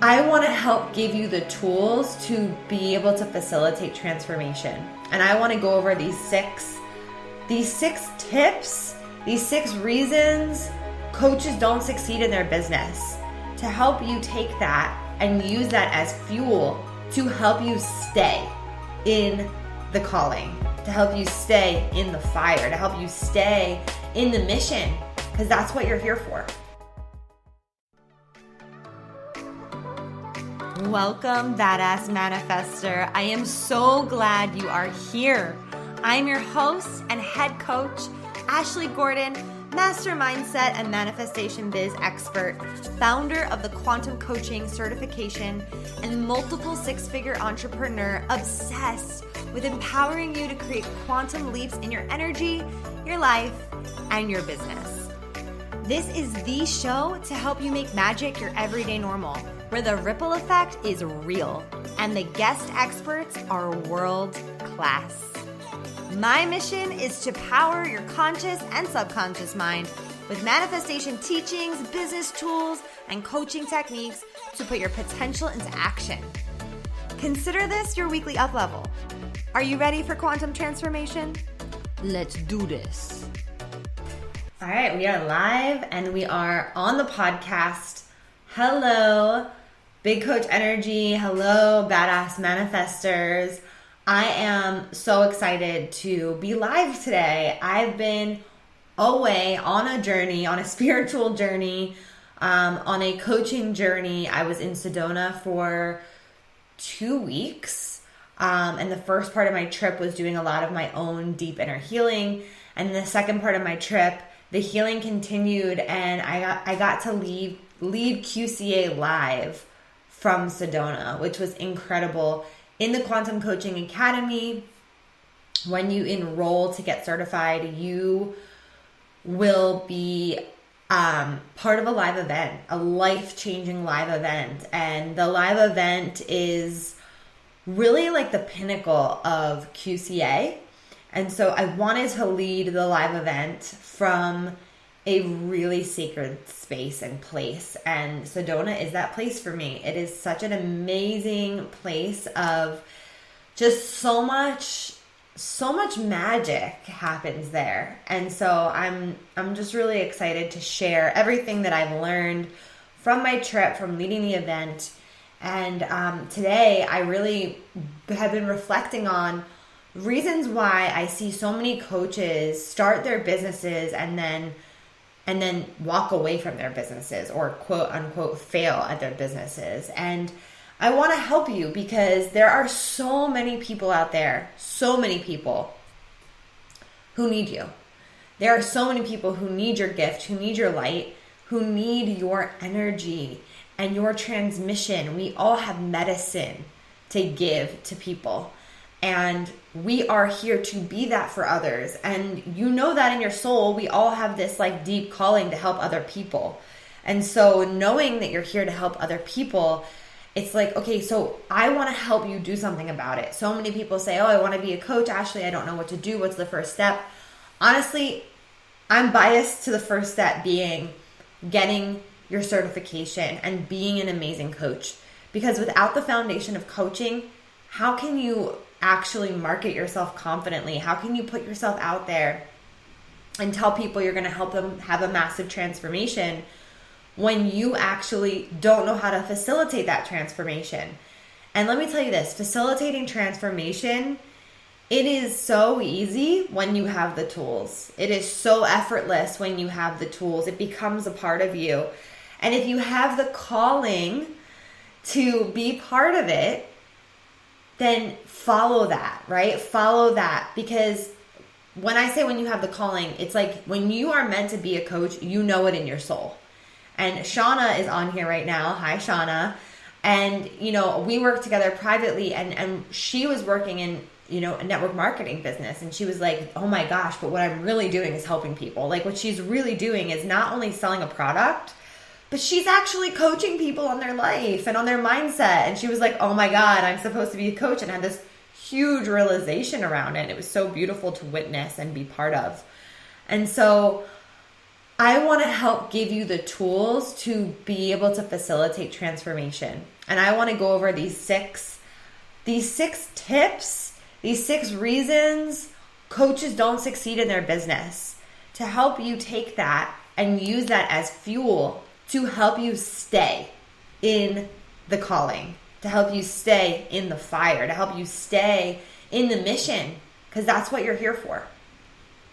I want to help give you the tools to be able to facilitate transformation. And I want to go over these six tips, these 6 reasons coaches don't succeed in their business, to help you take that and use that as fuel to help you stay in the calling, to help you stay in the fire, to help you stay in the mission, because that's what you're here for. Welcome, Badass Manifester. I am so glad you are here. I'm your host and head coach, Ashley Gordon, master mindset and manifestation biz expert, founder of the Quantum Coaching Certification, and multiple 6-figure entrepreneur obsessed with empowering you to create quantum leaps in your energy, your life, and your business. This is the show to help you make magic your everyday normal, where the ripple effect is real and the guest experts are world class. My mission is to power your conscious and subconscious mind with manifestation teachings, business tools, and coaching techniques to put your potential into action. Consider this your weekly up level. Are you ready for quantum transformation? Let's do this. All right, we are live and we are on the podcast. Hello, Big Coach Energy. Hello, Badass Manifestors. I am so excited to be live today. I've been away on a journey, on a spiritual journey, on a coaching journey. I was in Sedona for 2 weeks. And the first part of my trip was doing a lot of my own deep inner healing. And the second part of my trip, the healing continued, and I got to lead QCA live from Sedona, which was incredible. In the Quantum Coaching Academy, when you enroll to get certified, you will be part of a live event, a life-changing live event. And the live event is really like the pinnacle of QCA. And so I wanted to lead the live event from a really sacred space and place. And Sedona is that place for me. It is such an amazing place of just so much magic happens there. And so I'm just really excited to share everything that I've learned from my trip, from leading the event. And today I really have been reflecting on reasons why I see so many coaches start their businesses and then walk away from their businesses, or quote unquote fail at their businesses. And I want to help you because there are so many people out there, so many people who need you. There are so many people who need your gift, who need your light, who need your energy and your transmission. We all have medicine to give to people. And we are here to be that for others. And you know that in your soul, we all have this like deep calling to help other people. And so knowing that you're here to help other people, it's like, okay, so I want to help you do something about it. So many people say, oh, I want to be a coach, Ashley. I don't know what to do. What's the first step? Honestly, I'm biased to the first step being getting your certification and being an amazing coach. Because without the foundation of coaching, how can you actually market yourself confidently? How can you put yourself out there and tell people you're going to help them have a massive transformation when you actually don't know how to facilitate that transformation? And let me tell you this, facilitating transformation, it is so easy when you have the tools. It is so effortless when you have the tools. It becomes a part of you. And if you have the calling to be part of it, then follow that, right? Follow that. Because when I say when you have the calling, it's like when you are meant to be a coach, you know it in your soul. And Shauna is on here right now. Hi, Shauna. And, you know, we work together privately, and she was working in, you know, a network marketing business. And she was like, oh my gosh, but what I'm really doing is helping people. Like what she's really doing is not only selling a product, but she's actually coaching people on their life and on their mindset. And she was like, oh my God, I'm supposed to be a coach, and had this huge realization around it. It was so beautiful to witness and be part of. And so I want to help give you the tools to be able to facilitate transformation. And I want to go over these six tips, these 6 reasons coaches don't succeed in their business, to help you take that and use that as fuel to help you stay in the calling, to help you stay in the fire, to help you stay in the mission, because that's what you're here for.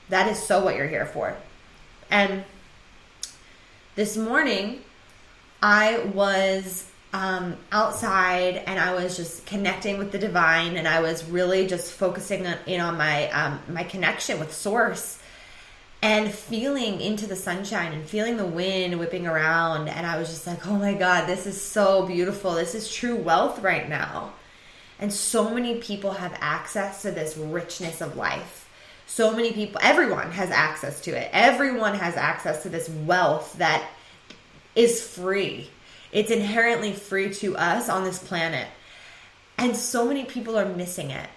That is so what you're here for. And this morning, I was outside and I was just connecting with the divine, and I was really just focusing on my connection with Source, and feeling into the sunshine and feeling the wind whipping around. And I was just like, oh my God, this is so beautiful. This is true wealth right now. And so many people have access to this richness of life. So many people, everyone has access to it. Everyone has access to this wealth that is free. It's inherently free to us on this planet. And so many people are missing it.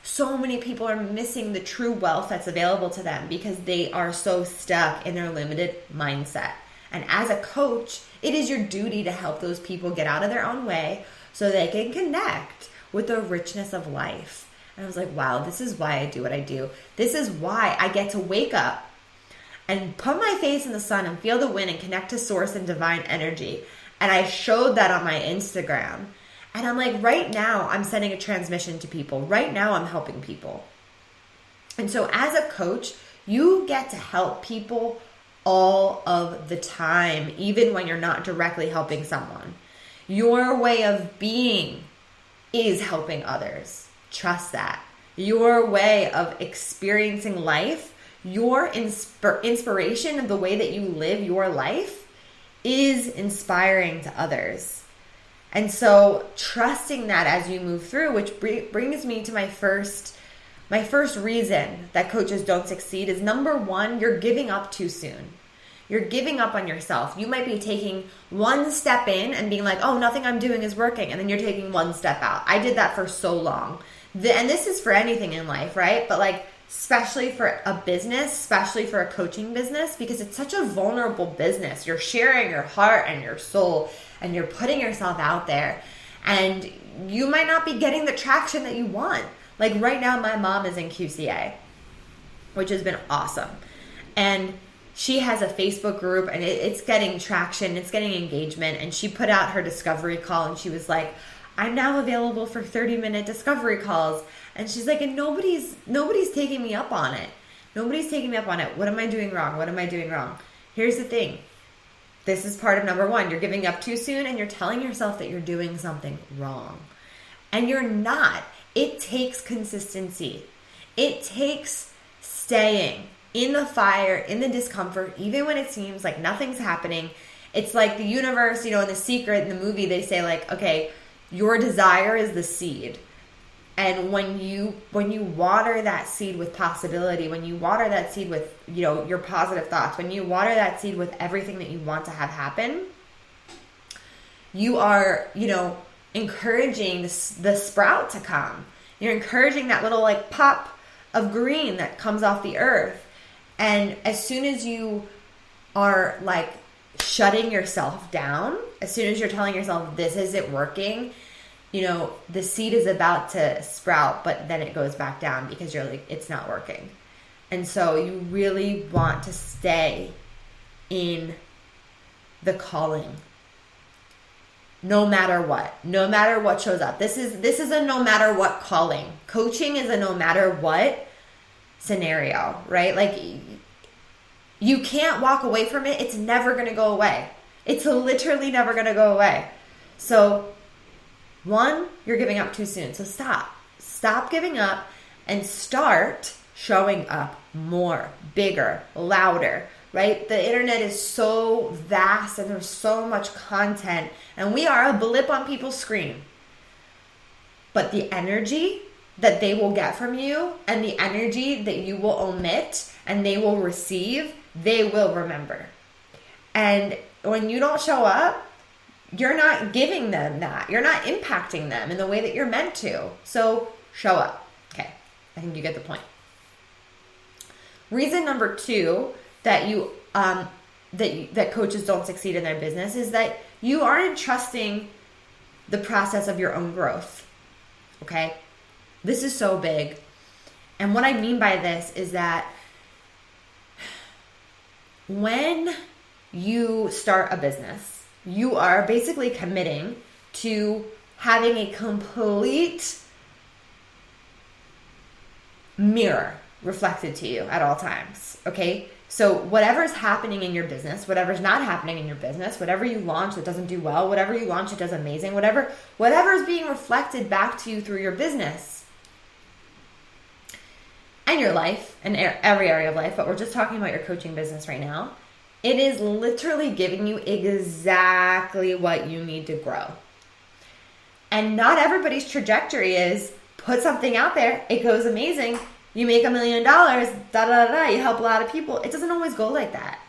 So many people are missing the true wealth that's available to them because they are so stuck in their limited mindset. And as a coach, it is your duty to help those people get out of their own way so they can connect with the richness of life. And I was like, wow, this is why I do what I do. This is why I get to wake up and put my face in the sun and feel the wind and connect to Source and divine energy. And I showed that on my Instagram. And I'm like, right now, I'm sending a transmission to people. Right now, I'm helping people. And so as a coach, you get to help people all of the time, even when you're not directly helping someone. Your way of being is helping others. Trust that. Your way of experiencing life, your inspiration of the way that you live your life is inspiring to others. And so trusting that as you move through, which brings me to my first reason that coaches don't succeed is, number 1, you're giving up too soon. You're giving up on yourself. You might be taking one step in and being like, oh, nothing I'm doing is working. And then you're taking one step out. I did that for so long. And this is for anything in life, right? But like, especially for a business, especially for a coaching business, because it's such a vulnerable business. You're sharing your heart and your soul, and you're putting yourself out there, and you might not be getting the traction that you want. Like right now, my mom is in QCA, which has been awesome. And she has a Facebook group, and it's getting traction, it's getting engagement. And she put out her discovery call, and she was like, I'm now available for 30-minute discovery calls. And she's like, and nobody's taking me up on it. Nobody's taking me up on it. What am I doing wrong? What am I doing wrong? Here's the thing. This is part of number 1. You're giving up too soon, and you're telling yourself that you're doing something wrong. And you're not. It takes consistency. It takes staying in the fire, in the discomfort, even when it seems like nothing's happening. It's like the universe, in The Secret, in the movie, they say like, okay, your desire is the seed. And when you water that seed with possibility, when you water that seed with, your positive thoughts, when you water that seed with everything that you want to have happen, you are, encouraging the sprout to come. You're encouraging that little like pop of green that comes off the earth. And as soon as you are like shutting yourself down, as soon as you're telling yourself this isn't working, the seed is about to sprout, but then it goes back down because you're like, it's not working. And so you really want to stay in the calling. No matter what shows up. This is a no matter what calling. Coaching is a no matter what scenario, right? Like you can't walk away from it. It's never going to go away. It's literally never going to go away. So 1, you're giving up too soon. So stop giving up and start showing up more, bigger, louder, right? The internet is so vast and there's so much content, and we are a blip on people's screen. But the energy that they will get from you and the energy that you will omit and they will receive, they will remember. And when you don't show up, you're not giving them that. You're not impacting them in the way that you're meant to. So show up. Okay, I think you get the point. Reason number 2 that you that coaches don't succeed in their business is that you aren't trusting the process of your own growth. Okay? This is so big. And what I mean by this is that when you start a business, you are basically committing to having a complete mirror reflected to you at all times. Okay? So whatever's happening in your business, whatever's not happening in your business, whatever you launch that doesn't do well, whatever you launch that does amazing, whatever is being reflected back to you through your business and your life and every area of life, but we're just talking about your coaching business right now, it is literally giving you exactly what you need to grow. And not everybody's trajectory is put something out there, it goes amazing, you make $1 million, you help a lot of people. It doesn't always go like that.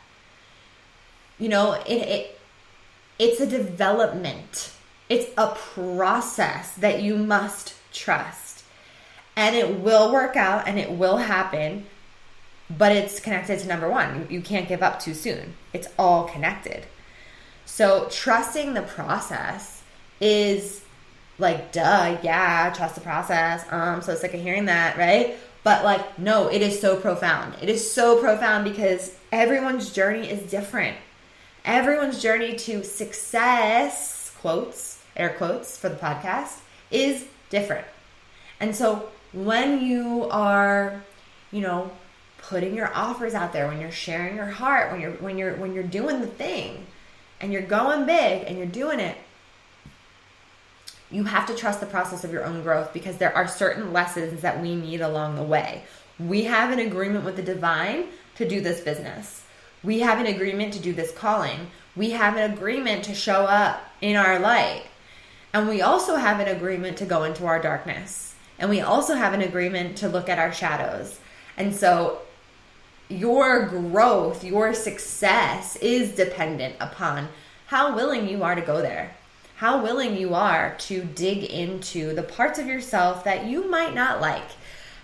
You know, it's a development. It's a process that you must trust. And it will work out and it will happen, but it's connected to number one. You can't give up too soon. It's all connected. So trusting the process is like, duh, yeah, trust the process. I'm so sick of hearing that, right? But like, no, it is so profound. It is so profound because everyone's journey is different. Everyone's journey to success, quotes, air quotes for the podcast, is different. And so when you are, you know, putting your offers out there, when you're sharing your heart, when you're doing the thing and you're going big and you're doing it, you have to trust the process of your own growth because there are certain lessons that we need along the way. We have an agreement with the divine to do this business. We have an agreement to do this calling. We have an agreement to show up in our light. And we also have an agreement to go into our darkness. And we also have an agreement to look at our shadows. And so your growth, your success is dependent upon how willing you are to go there. How willing you are to dig into the parts of yourself that you might not like.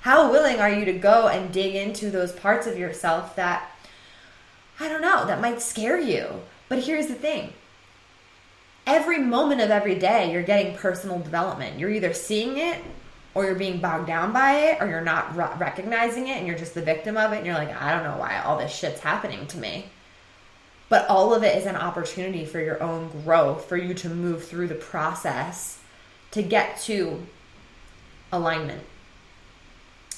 How willing are you to go and dig into those parts of yourself that, I don't know, that might scare you. But here's the thing. Every moment of every day, you're getting personal development. You're either seeing it or you're being bogged down by it or you're not recognizing it and you're just the victim of it and you're like, I don't know why all this shit's happening to me. But all of it is an opportunity for your own growth, for you to move through the process to get to alignment.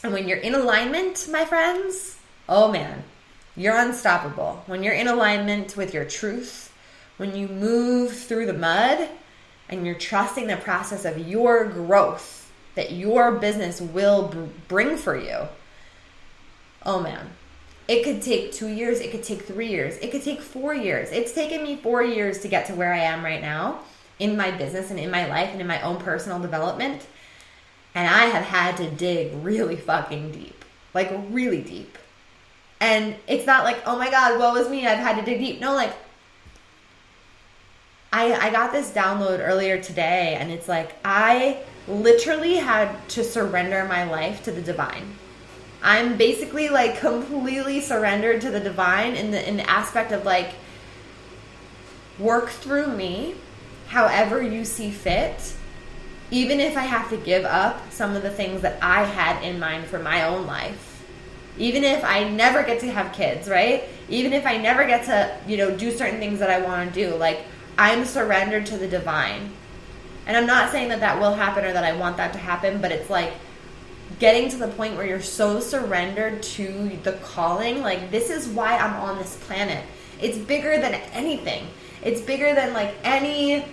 And when you're in alignment, my friends, oh man, you're unstoppable. When you're in alignment with your truth, when you move through the mud and you're trusting the process of your growth that your business will bring for you, oh man. It could take 2 years. It could take 3 years. It could take 4 years. It's taken me 4 years to get to where I am right now in my business and in my life and in my own personal development. And I have had to dig really fucking deep, like really deep. And it's not like, oh my God, woe is me, I've had to dig deep. No, like I got this download earlier today and it's like I literally had to surrender my life to the divine. I'm basically like completely surrendered to the divine in the aspect of like, work through me however you see fit, even if I have to give up some of the things that I had in mind for my own life. Even if I never get to have kids, right? Even if I never get to, you know, do certain things that I want to do, like I'm surrendered to the divine. And I'm not saying that that will happen or that I want that to happen, but it's like, getting to the point where you're so surrendered to the calling, like this is why I'm on this planet. It's bigger than anything. It's bigger than like any,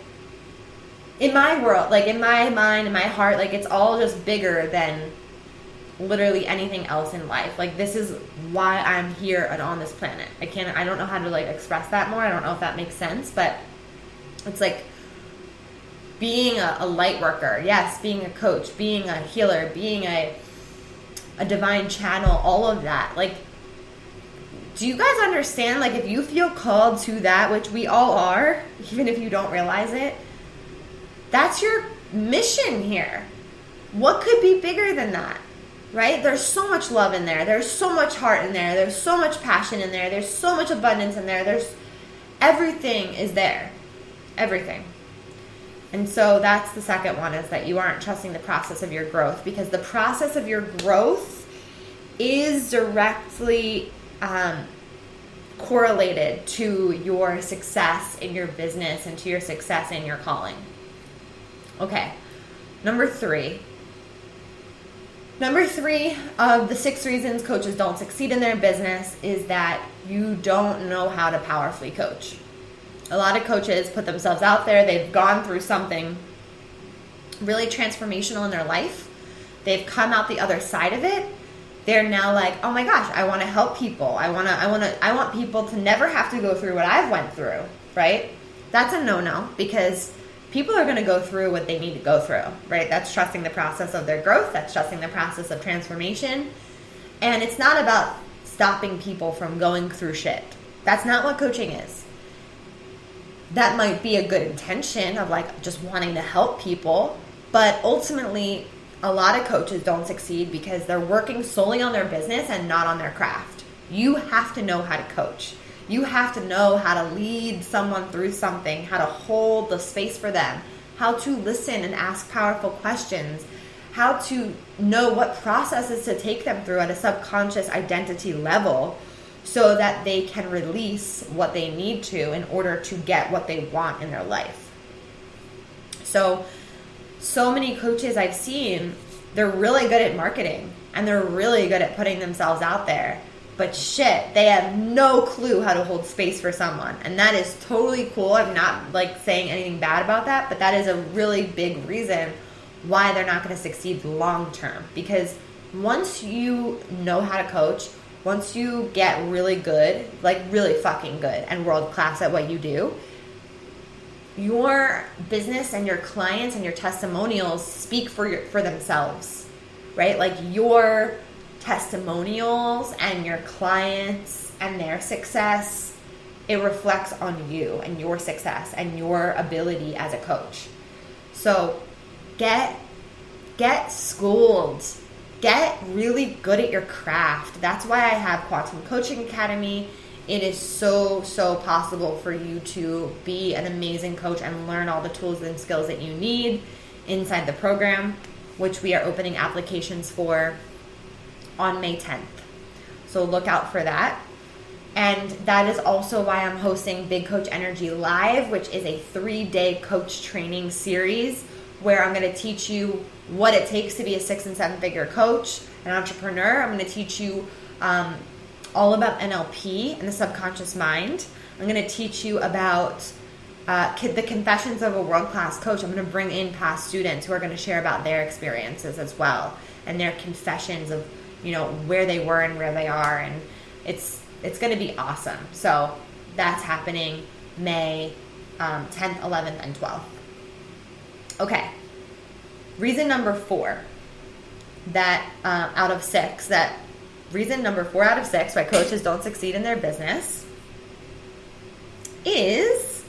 in my world, like in my mind, in my heart, like it's all just bigger than literally anything else in life. Like this is why I'm here and on this planet. I don't know how to like express that more. I don't know if that makes sense, but it's like being a light worker, yes, being a coach, being a healer, being a divine channel, all of that. Like, do you guys understand? Like, if you feel called to that, which we all are, even if you don't realize it, that's your mission here. What could be bigger than that? right? There's so much love in there. There's so much heart in there. There's so much passion in there. There's so much abundance in there. There's everything is there. Everything. And so that's the second one, is that you aren't trusting the process of your growth, because the process of your growth is directly correlated to your success in your business and to your success in your calling. Okay, number three of the 6 reasons coaches don't succeed in their business is that you don't know how to powerfully coach. A lot of coaches put themselves out there. They've gone through something really transformational in their life. They've come out the other side of it. They're now like, oh my gosh, I want to help people. I want people to never have to go through what I've went through, right? That's a no-no, because people are going to go through what they need to go through, right? That's trusting the process of their growth. That's trusting the process of transformation. And it's not about stopping people from going through shit. That's not what coaching is. That might be a good intention of like just wanting to help people, but ultimately a lot of coaches don't succeed because they're working solely on their business and not on their craft. You have to know how to coach. You have to know how to lead someone through something, how to hold the space for them, how to listen and ask powerful questions, how to know what processes to take them through at a subconscious identity level so that they can release what they need to in order to get what they want in their life. So many coaches I've seen, they're really good at marketing and they're really good at putting themselves out there. But shit, they have no clue how to hold space for someone. And that is totally cool. I'm not like saying anything bad about that, but that is a really big reason why they're not going to succeed long term. Because once you know how to coach, once you get really good, like really fucking good and world class at what you do, your business and your clients and your testimonials speak for themselves, right? Like your testimonials and your clients and their success, it reflects on you and your success and your ability as a coach. So get schooled. Get really good at your craft. That's why I have Quantum Coaching Academy. It is so possible for you to be an amazing coach and learn all the tools and skills that you need inside the program, which we are opening applications for on May 10th. So look out for that. And that is also why I'm hosting Big Coach Energy Live, which is a 3-day coach training series where I'm going to teach you what it takes to be a 6- and 7-figure coach, an entrepreneur. I'm going to teach you all about NLP and the subconscious mind. I'm going to teach you about the confessions of a world-class coach. I'm going to bring in past students who are going to share about their experiences as well and their confessions of, you know, where they were and where they are. And it's going to be awesome. So that's happening May 10th, 11th, and 12th. Okay. Reason number 4 out of 6 why coaches don't succeed in their business is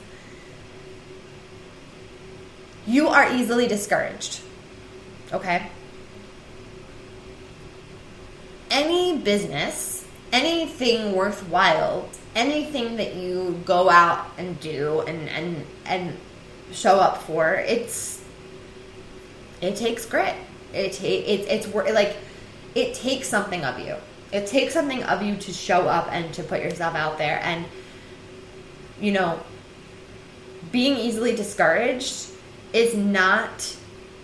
you are easily discouraged. Okay? Any business, anything worthwhile, anything that you go out and do and show up for, it takes grit. It takes something of you. It takes something of you to show up and to put yourself out there. And, you know, being easily discouraged is not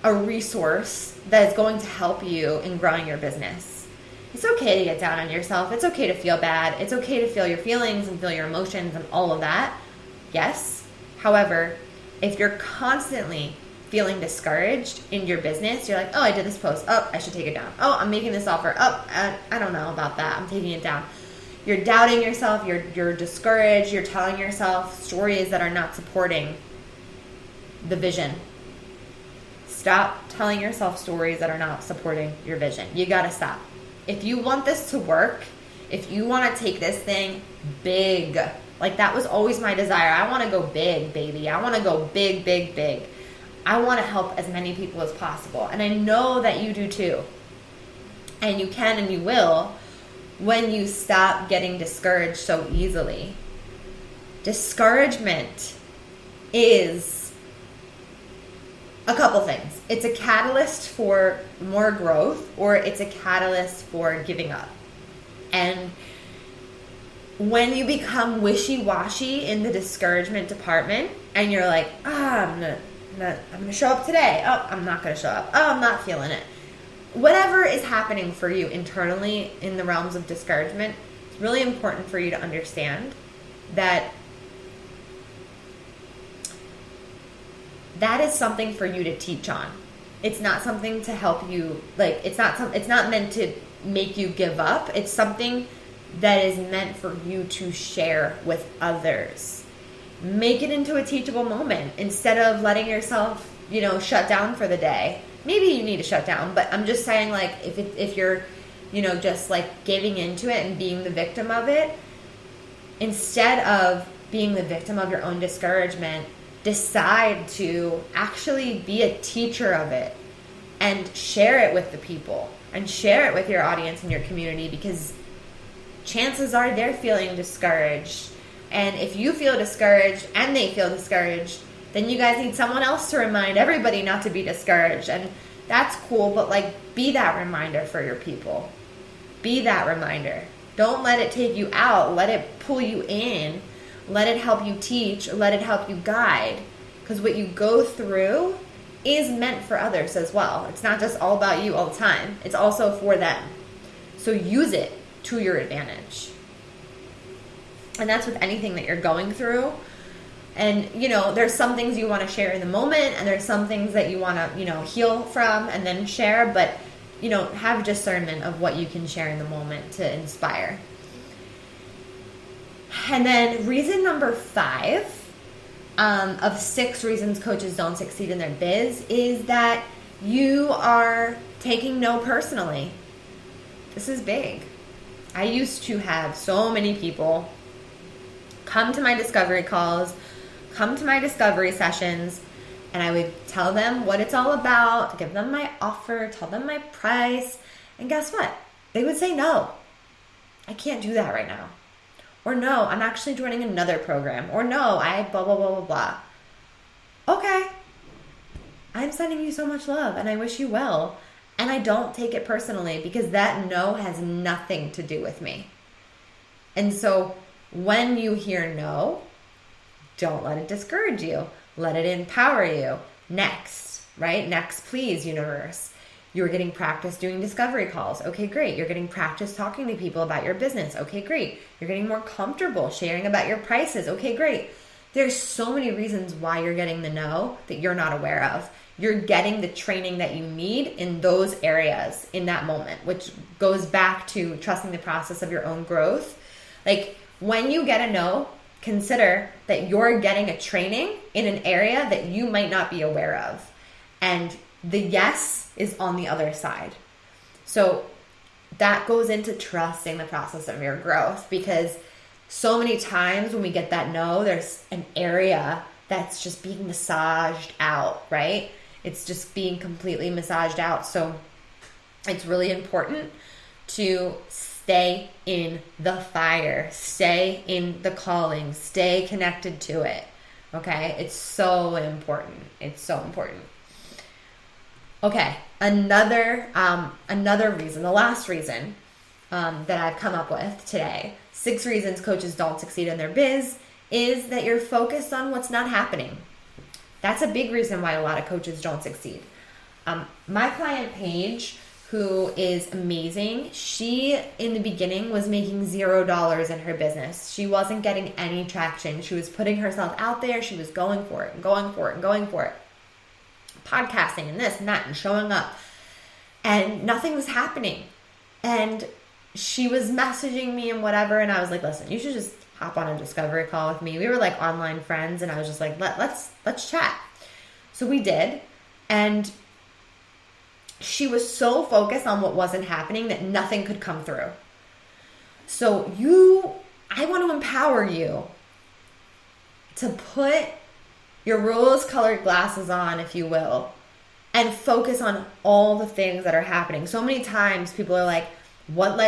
a resource that is going to help you in growing your business. It's okay to get down on yourself. It's okay to feel bad. It's okay to feel your feelings and feel your emotions and all of that. Yes. However, if you're constantly feeling discouraged in your business, you're like, oh, I did this post. Oh, I should take it down. Oh, I'm making this offer. Oh, I don't know about that. I'm taking it down. You're doubting yourself. You're discouraged. You're telling yourself stories that are not supporting the vision. Stop telling yourself stories that are not supporting your vision. You got to stop. If you want this to work, if you want to take this thing big, like that was always my desire. I want to go big, baby. I want to go big, big, big. I want to help as many people as possible. And I know that you do too. And you can and you will when you stop getting discouraged so easily. Discouragement is a couple things. It's a catalyst for more growth, or it's a catalyst for giving up. And when you become wishy-washy in the discouragement department and you're like, I'm gonna show up today. Oh, I'm not gonna show up. Oh, I'm not feeling it. Whatever is happening for you internally in the realms of discouragement, it's really important for you to understand that that is something for you to teach on. It's not something to help you, like, it's not meant to make you give up. It's something that is meant for you to share with others. Make it into a teachable moment instead of letting yourself, shut down for the day. Maybe you need to shut down, but I'm just saying, like, if you're, just like giving into it and being the victim of it, instead of being the victim of your own discouragement, decide to actually be a teacher of it and share it with the people and share it with your audience and your community, because chances are they're feeling discouraged. And if you feel discouraged and they feel discouraged, then you guys need someone else to remind everybody not to be discouraged. And that's cool, but like, be that reminder for your people. Be that reminder. Don't let it take you out. Let it pull you in. Let it help you teach. Let it help you guide. Because what you go through is meant for others as well. It's not just all about you all the time. It's also for them. So use it to your advantage. And that's with anything that you're going through. And, there's some things you want to share in the moment, and there's some things that you want to, heal from and then share. But, have discernment of what you can share in the moment to inspire. And then reason number 5 of 6 reasons coaches don't succeed in their biz is that you are taking no personally. This is big. I used to have so many people come to my discovery calls, come to my discovery sessions, and I would tell them what it's all about, give them my offer, tell them my price, and guess what? They would say, no, I can't do that right now. Or no, I'm actually joining another program. Or no, I blah, blah, blah, blah, blah. Okay. I'm sending you so much love, and I wish you well. And I don't take it personally, because that no has nothing to do with me. And so when you hear no, don't let it discourage you. Let it empower you. Next, right? Next, please, universe. You're getting practice doing discovery calls. Okay, great. You're getting practice talking to people about your business. Okay, great. You're getting more comfortable sharing about your prices. Okay, great. There's so many reasons why you're getting the no that you're not aware of. You're getting the training that you need in those areas in that moment, which goes back to trusting the process of your own growth. Like, when you get a no, consider that you're getting a training in an area that you might not be aware of. And the yes is on the other side. So that goes into trusting the process of your growth, because so many times when we get that no, there's an area that's just being massaged out, right? It's just being completely massaged out. So it's really important to stay in the fire, stay in the calling, stay connected to it. Okay? It's so important. It's so important. Okay, another reason, the last reason that I've come up with today, 6 reasons coaches don't succeed in their biz, is that you're focused on what's not happening. That's a big reason why a lot of coaches don't succeed. My client Paige, who is amazing, she in the beginning was making $0 in her business. She wasn't getting any traction. She was putting herself out there. She was going for it and going for it and going for it. Podcasting and this and that and showing up. And nothing was happening. And she was messaging me and whatever, and I was like, listen, you should just hop on a discovery call with me. We were like online friends, and I was just like, let's chat. So we did, and she was so focused on what wasn't happening that nothing could come through. So I want to empower you to put your rose-colored glasses on, if you will, and focus on all the things that are happening. So many times people are like, what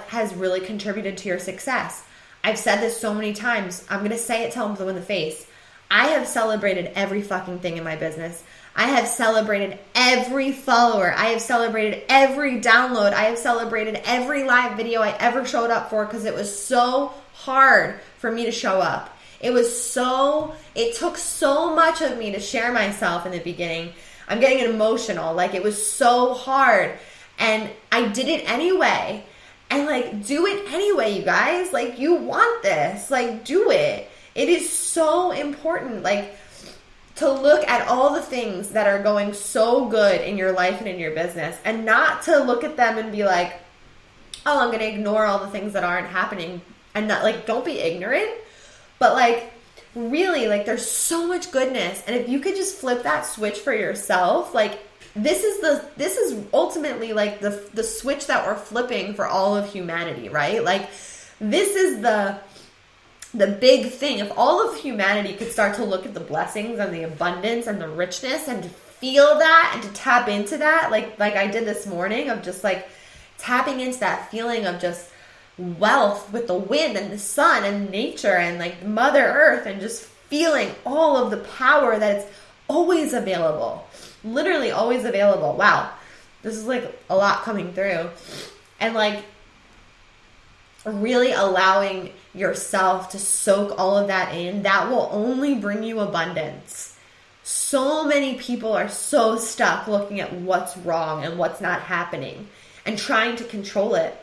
has really contributed to your success? I've said this so many times. I'm going to say it till I'm blue in the face. I have celebrated every fucking thing in my business. I have celebrated every follower. I have celebrated every download. I have celebrated every live video I ever showed up for, because it was so hard for me to show up. It took so much of me to share myself in the beginning. I'm getting emotional. Like, it was so hard. And I did it anyway. And like, do it anyway, you guys. Like, you want this. Like, do it. It is so important. Like, to look at all the things that are going so good in your life and in your business, and not to look at them and be like, oh, I'm going to ignore all the things that aren't happening. And not, like, don't be ignorant, but like, really, like, there's so much goodness. And if you could just flip that switch for yourself, like, this is ultimately like the switch that we're flipping for all of humanity, right? Like, this is the big thing. If all of humanity could start to look at the blessings and the abundance and the richness and to feel that and to tap into that, like I did this morning, of just like tapping into that feeling of just wealth with the wind and the sun and nature and like Mother Earth, and just feeling all of the power that it's always available, literally always available. Wow, this is like a lot coming through. And like, really allowing yourself to soak all of that in, that will only bring you abundance. So many people are so stuck looking at what's wrong and what's not happening and trying to control it.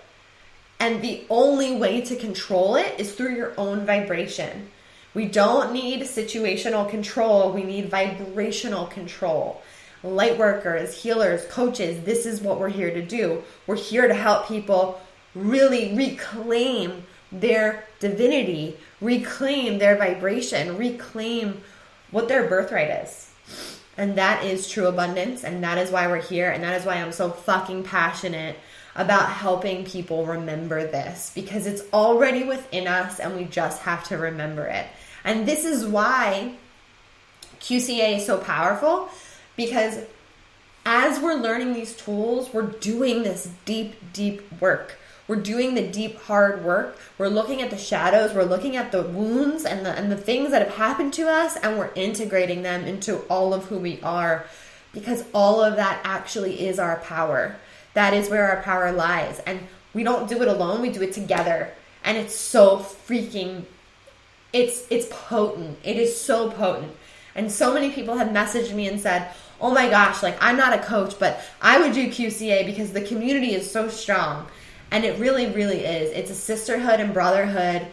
And the only way to control it is through your own vibration. We don't need situational control. We need vibrational control. Light workers, healers, coaches, this is what we're here to do. We're here to help people really reclaim their divinity, reclaim their vibration, reclaim what their birthright is. And that is true abundance. And that is why we're here. And that is why I'm so fucking passionate about helping people remember this, because it's already within us and we just have to remember it. And this is why QCA is so powerful, because as we're learning these tools, we're doing this deep, deep work. We're doing the deep, hard work. We're looking at the shadows. We're looking at the wounds and the things that have happened to us, and we're integrating them into all of who we are, because all of that actually is our power. That is where our power lies. And we don't do it alone. We do it together. And it's so freaking, it's potent. It is so potent. And so many people have messaged me and said, oh my gosh, like, I'm not a coach, but I would do QCA because the community is so strong. And it really, really is. It's a sisterhood and brotherhood.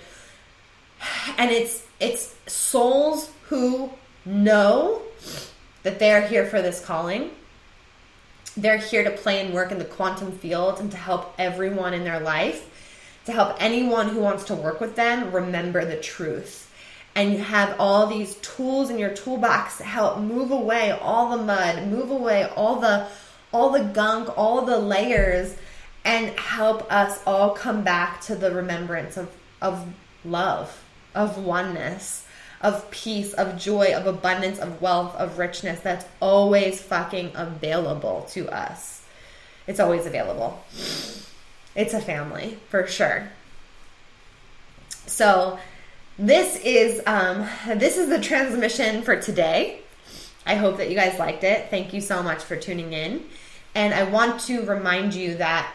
And it's souls who know that they're here for this calling. They're here to play and work in the quantum field and to help everyone in their life, to help anyone who wants to work with them remember the truth. And you have all these tools in your toolbox to help move away all the mud, move away all the gunk, all the layers, and help us all come back to the remembrance of love, of oneness, of peace, of joy, of abundance, of wealth, of richness that's always fucking available to us. It's always available. It's a family, for sure. So this is the transmission for today. I hope that you guys liked it. Thank you so much for tuning in. And I want to remind you that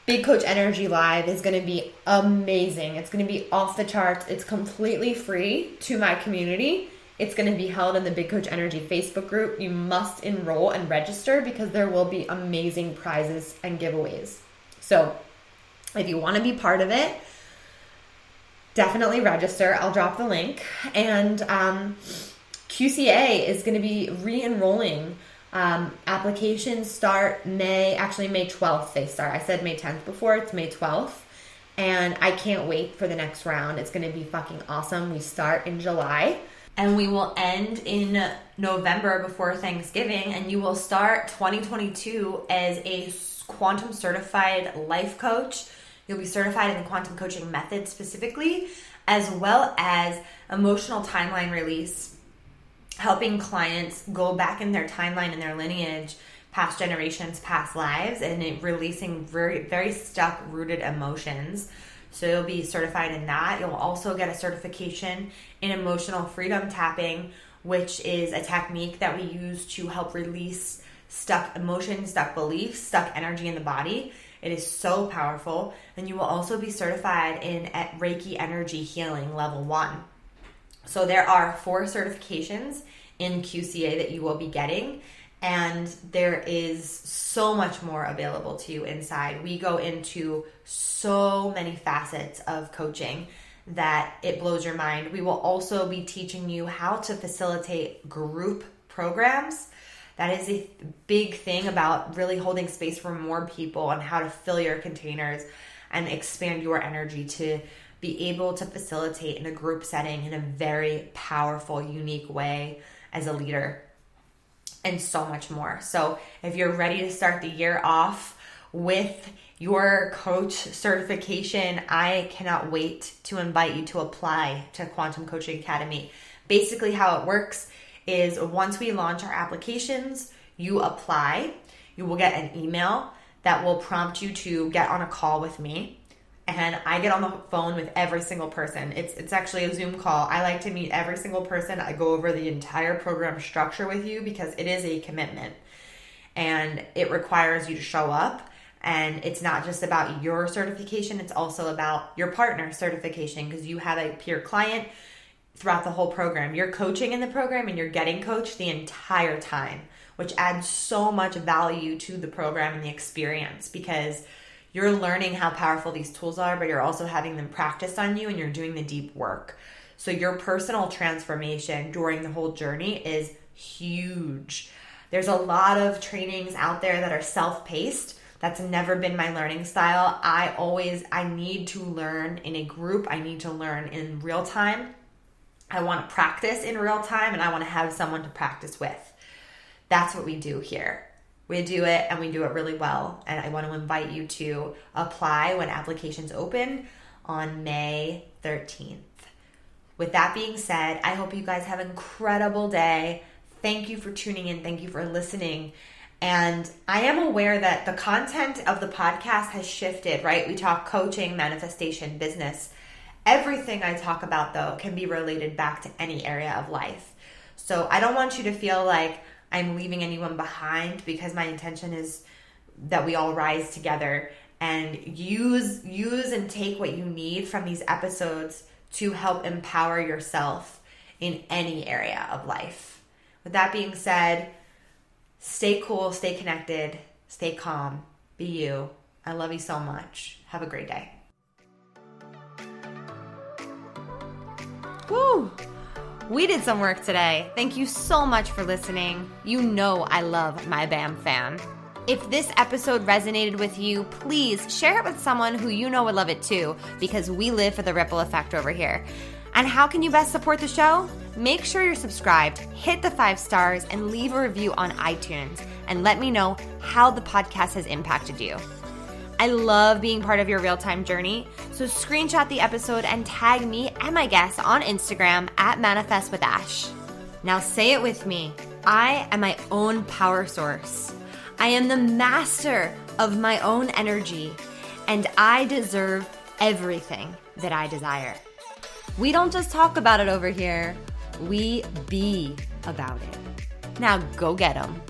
Big Coach Energy Live is going to be amazing. It's going to be off the charts. It's completely free to my community. It's going to be held in the Big Coach Energy Facebook group. You must enroll and register because there will be amazing prizes and giveaways. So if you want to be part of it, definitely register. I'll drop the link. And QCA is going to be re-enrolling. Applications start May 12th they start. I said May 10th before, it's May 12th. And I can't wait for the next round. It's going to be fucking awesome. We start in July. And we will end in November before Thanksgiving. And you will start 2022 as a quantum certified life coach. You'll be certified in the quantum coaching method specifically, as well as emotional timeline release helping clients go back in their timeline and their lineage, past generations, past lives, and releasing very, very stuck, rooted emotions. So you'll be certified in that. You'll also get a certification in emotional freedom tapping, which is a technique that we use to help release stuck emotions, stuck beliefs, stuck energy in the body. It is so powerful. And you will also be certified in Reiki energy healing level 1. So there are 4 certifications in QCA that you will be getting, and there is so much more available to you inside. We go into so many facets of coaching that it blows your mind. We will also be teaching you how to facilitate group programs. That is a big thing about really holding space for more people and how to fill your containers and expand your energy to be able to facilitate in a group setting in a very powerful, unique way as a leader, and so much more. So if you're ready to start the year off with your coach certification, I cannot wait to invite you to apply to Quantum Coaching Academy. Basically how it works is once we launch our applications, you apply, you will get an email that will prompt you to get on a call with me. And I get on the phone with every single person. It's actually a Zoom call. I like to meet every single person. I go over the entire program structure with you because it is a commitment. And it requires you to show up. And it's not just about your certification. It's also about your partner's certification because you have a peer client throughout the whole program. You're coaching in the program and you're getting coached the entire time, which adds so much value to the program and the experience because you're learning how powerful these tools are, but you're also having them practiced on you and you're doing the deep work. So your personal transformation during the whole journey is huge. There's a lot of trainings out there that are self-paced. That's never been my learning style. I need to learn in a group. I need to learn in real time. I want to practice in real time and I want to have someone to practice with. That's what we do here. We do it and we do it really well. And I want to invite you to apply when applications open on May 13th. With that being said, I hope you guys have an incredible day. Thank you for tuning in. Thank you for listening. And I am aware that the content of the podcast has shifted, right? We talk coaching, manifestation, business. Everything I talk about, though, can be related back to any area of life. So I don't want you to feel like I'm leaving anyone behind because my intention is that we all rise together and use and take what you need from these episodes to help empower yourself in any area of life. With that being said, stay cool, stay connected, stay calm, be you. I love you so much. Have a great day. Woo! We did some work today. Thank you so much for listening. You know I love my BAM fam. If this episode resonated with you, please share it with someone who you know would love it too, because we live for the ripple effect over here. And how can you best support the show? Make sure you're subscribed, hit the 5 stars, and leave a review on iTunes, and let me know how the podcast has impacted you. I love being part of your real-time journey, so screenshot the episode and tag me and my guests on Instagram at ManifestWithAsh. Now say it with me. I am my own power source. I am the master of my own energy, and I deserve everything that I desire. We don't just talk about it over here. We be about it. Now go get 'em.